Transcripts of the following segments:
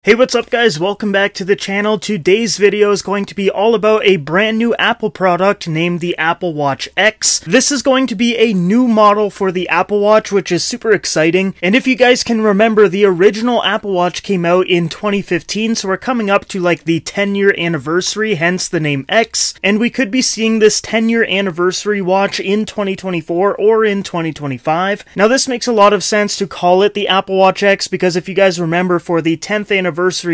Hey, what's up guys? Welcome back to the channel. Today's video is going to be all about a brand new Apple product named the Apple Watch X. This is going to be a new model for the Apple Watch, which is super exciting. And if you guys can remember, the original Apple Watch came out in 2015, so we're coming up to like the 10-year anniversary, hence the name X. And we could be seeing this 10-year anniversary watch in 2024 or in 2025. Now this makes a lot of sense to call it the Apple Watch X because if you guys remember, for the 10th anniversary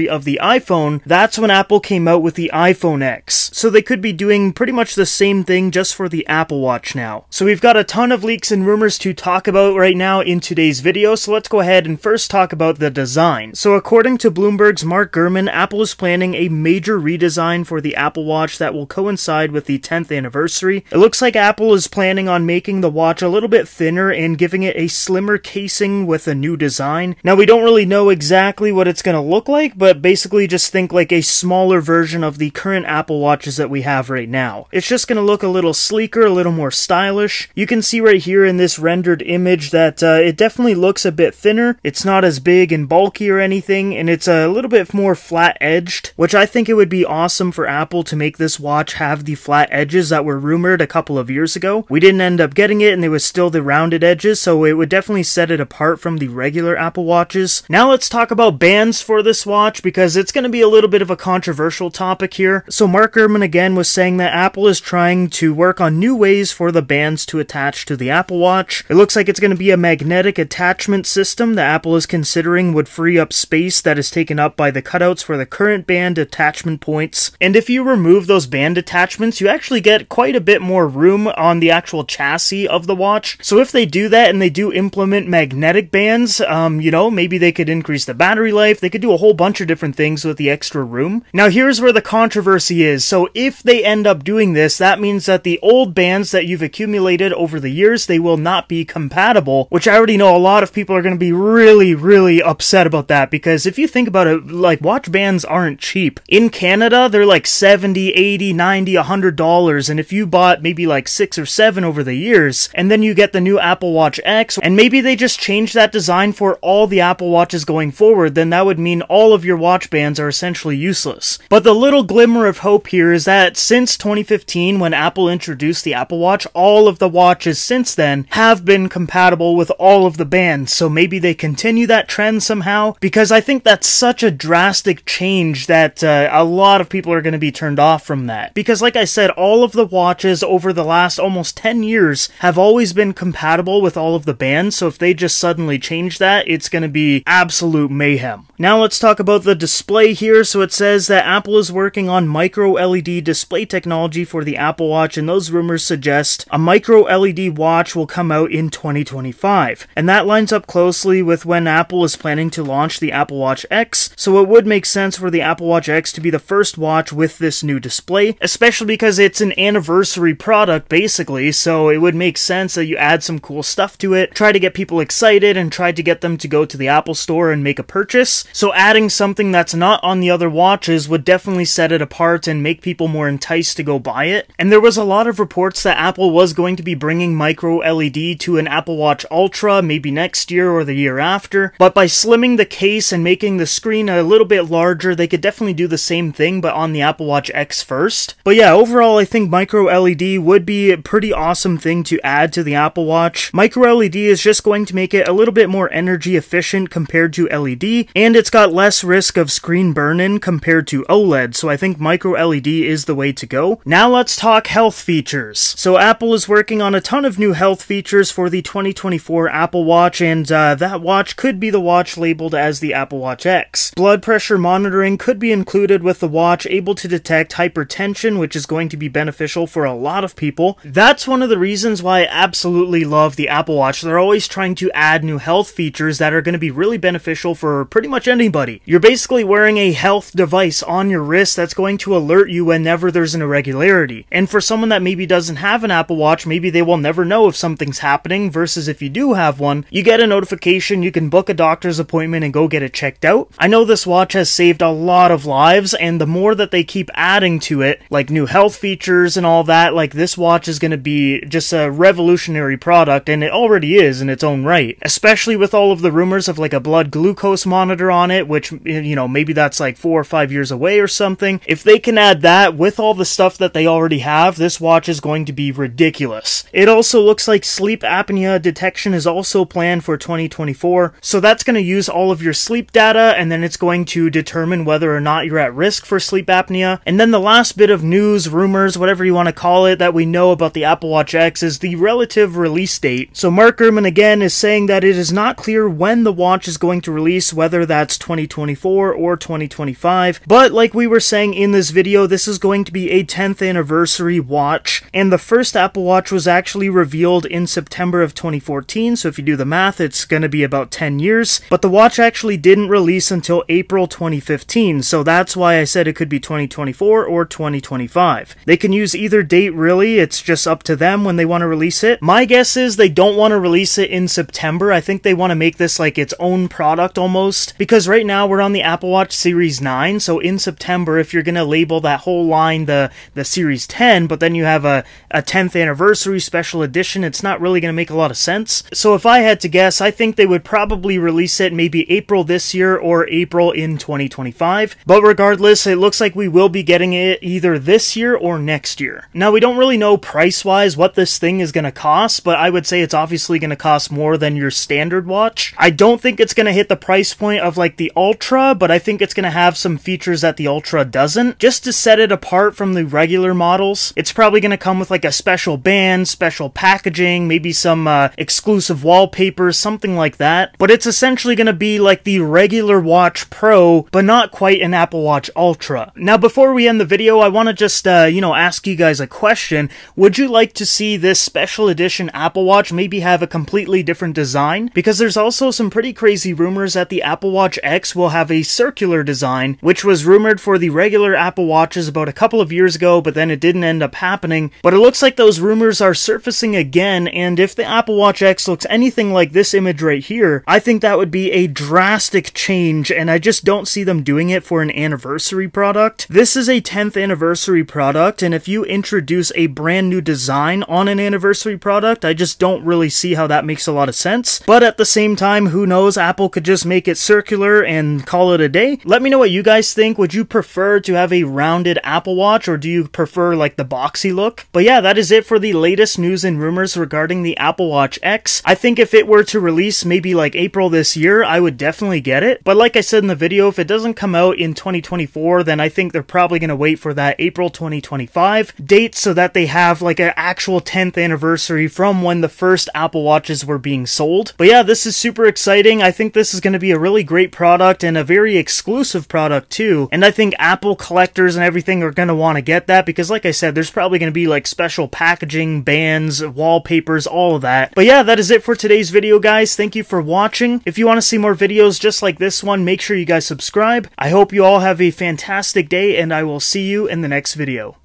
of the iPhone, that's when Apple came out with the iPhone X. So they could be doing pretty much the same thing just for the Apple Watch now. So we've got a ton of leaks and rumors to talk about right now in today's video, so let's go ahead and first talk about the design. So according to Bloomberg's Mark Gurman, Apple is planning a major redesign for the Apple Watch that will coincide with the 10th anniversary. It looks like Apple is planning on making the watch a little bit thinner and giving it a slimmer casing with a new design. Now we don't really know exactly what it's going to look like, but basically just think like a smaller version of the current Apple Watches that we have right now. It's just going to look a little sleeker, a little more stylish. You can see right here in this rendered image that it definitely looks a bit thinner. It's not as big and bulky or anything, and it's a little bit more flat-edged, which I think it would be awesome for Apple to make this watch have the flat edges that were rumored a couple of years ago. We didn't end up getting it, and there was still the rounded edges, so it would definitely set it apart from the regular Apple Watches. Now let's talk about bands for this watch, because it's going to be a little bit of a controversial topic here. So Mark Gurman again was saying that Apple is trying to work on new ways for the bands to attach to the Apple Watch. It looks like it's going to be a magnetic attachment system that Apple is considering would free up space that is taken up by the cutouts for the current band attachment points. And if you remove those band attachments, you actually get quite a bit more room on the actual chassis of the watch. So if they do that and they do implement magnetic bands, you know, maybe they could increase the battery life. They could do a whole bunch of different things with the extra room. Now here's where the controversy is. So if they end up doing this, that means that the old bands that you've accumulated over the years, they will not be compatible, which I already know a lot of people are going to be really upset about that, because if you think about it, like, watch bands aren't cheap. In Canada, they're like $70, $80, $90, $100, and if you bought maybe like 6 or 7 over the years, and then you get the new Apple Watch X, and maybe they just change that design for all the Apple Watches going forward, then that would mean all of your watch bands are essentially useless. But the little glimmer of hope here is that since 2015, when Apple introduced the Apple Watch, all of the watches since then have been compatible with all of the bands, so maybe they continue that trend somehow, because I think that's such a drastic change that a lot of people are going to be turned off from that. Because like I said, all of the watches over the last almost 10 years have always been compatible with all of the bands, so if they just suddenly change that, it's going to be absolute mayhem. Now let's talk about the display here. So it says that Apple is working on micro LED display technology for the Apple Watch, and those rumors suggest a micro LED watch will come out in 2025. And that lines up closely with when Apple is planning to launch the Apple Watch X, so it would make sense for the Apple Watch X to be the first watch with this new display, especially because it's an anniversary product basically, so it would make sense that you add some cool stuff to it, try to get people excited, and try to get them to go to the Apple Store and make a purchase. So adding something that's not on the other watches would definitely set it apart and make people more enticed to go buy it. And there was a lot of reports that Apple was going to be bringing micro LED to an Apple Watch Ultra maybe next year or the year after, but by slimming the case and making the screen a little bit larger, they could definitely do the same thing but on the Apple Watch X first. But yeah, overall I think micro LED would be a pretty awesome thing to add to the Apple Watch. Micro LED is just going to make it a little bit more energy efficient compared to LED, and it's got less risk of screen burn-in compared to OLED, so I think micro LED is the way to go. Now let's talk health features. So Apple is working on a ton of new health features for the 2024 Apple Watch, and that watch could be the watch labeled as the Apple Watch X. Blood pressure monitoring could be included with the watch, able to detect hypertension, which is going to be beneficial for a lot of people. That's one of the reasons why I absolutely love the Apple Watch. They're always trying to add new health features that are going to be really beneficial for pretty much anybody. You're basically wearing a health device on your wrist that's going to alert you whenever there's an irregularity. And for someone that maybe doesn't have an Apple Watch, maybe they will never know if something's happening, versus if you do have one, you get a notification, you can book a doctor's appointment and go get it checked out. I know this watch has saved a lot of lives, and the more that they keep adding to it, like new health features and all that, like this watch is going to be just a revolutionary product, and it already is in its own right. Especially with all of the rumors of like a blood glucose monitor on it, which, you know, maybe that's like 4 or 5 years away or something. If they can add that with all the stuff that they already have, this watch is going to be ridiculous. It also looks like sleep apnea detection is also planned for 2024, so that's going to use all of your sleep data, and then it's going to determine whether or not you're at risk for sleep apnea. And then the last bit of news, rumors, whatever you want to call it, that we know about the Apple Watch X is the relative release date. So Mark Gurman again is saying that it is not clear when the watch is going to release, whether that's 2024 or 2025, but like we were saying in this video, this is going to be a 10th anniversary watch, and the first Apple Watch was actually revealed in September of 2014, so if you do the math, it's going to be about 10 years, but the watch actually didn't release until April 2015, so that's why I said it could be 2024 or 2025. They can use either date really, it's just up to them when they want to release it. My guess is they don't want to release it in September. I think they want to make this like its own product almost, because right now we're on the Apple Watch Series 9, so in September, if you're going to label that whole line the Series 10, but then you have a 10th anniversary special edition, it's not really going to make a lot of sense. So if I had to guess, I think they would probably release it maybe April this year or April in 2025. But regardless, it looks like we will be getting it either this year or next year. Now, we don't really know price-wise what this thing is going to cost, but I would say it's obviously going to cost more than your standard watch. I don't think it's going to hit the price point of like the Ultra, but I think it's going to have some features that the Ultra doesn't. Just to set it apart from the regular models, it's probably going to come with like a special band, special packaging, maybe some exclusive wallpapers, something like that. But it's essentially going to be like the regular Watch Pro, but not quite an Apple Watch Ultra. Now, before we end the video, I want to just, you know, ask you guys a question. Would you like to see this special edition Apple Watch maybe have a completely different design? Because there's also some pretty crazy rumors that the Apple Watch X will have a circular design, which was rumored for the regular Apple Watches about a couple of years ago, but then it didn't end up happening. But it looks like those rumors are surfacing again, and if the Apple Watch X looks anything like this image right here, I think that would be a drastic change, and I just don't see them doing it for an anniversary product. This is a 10th anniversary product, and if you introduce a brand new design on an anniversary product, I just don't really see how that makes a lot of sense. But at the same time, who knows, Apple could just make it circular and call it a day. Let me know what you guys think. Would you prefer to have a rounded Apple Watch, or do you prefer like the boxy look? But yeah, that is it for the latest news and rumors regarding the Apple Watch X. I think if it were to release maybe like April this year, I would definitely get it. But like I said in the video, if it doesn't come out in 2024, then I think they're probably going to wait for that April 2025 date so that they have like an actual 10th anniversary from when the first Apple Watches were being sold. But yeah, this is super exciting. I think this is going to be a really great product and a very exclusive product too. And I think Apple collectors and everything are going to want to get that because like I said, there's probably going to be like special packaging, bands, wallpapers, all of that. But yeah, that is it for today's video, guys. Thank you for watching. If you want to see more videos just like this one, make sure you guys subscribe. I hope you all have a fantastic day, and I will see you in the next video.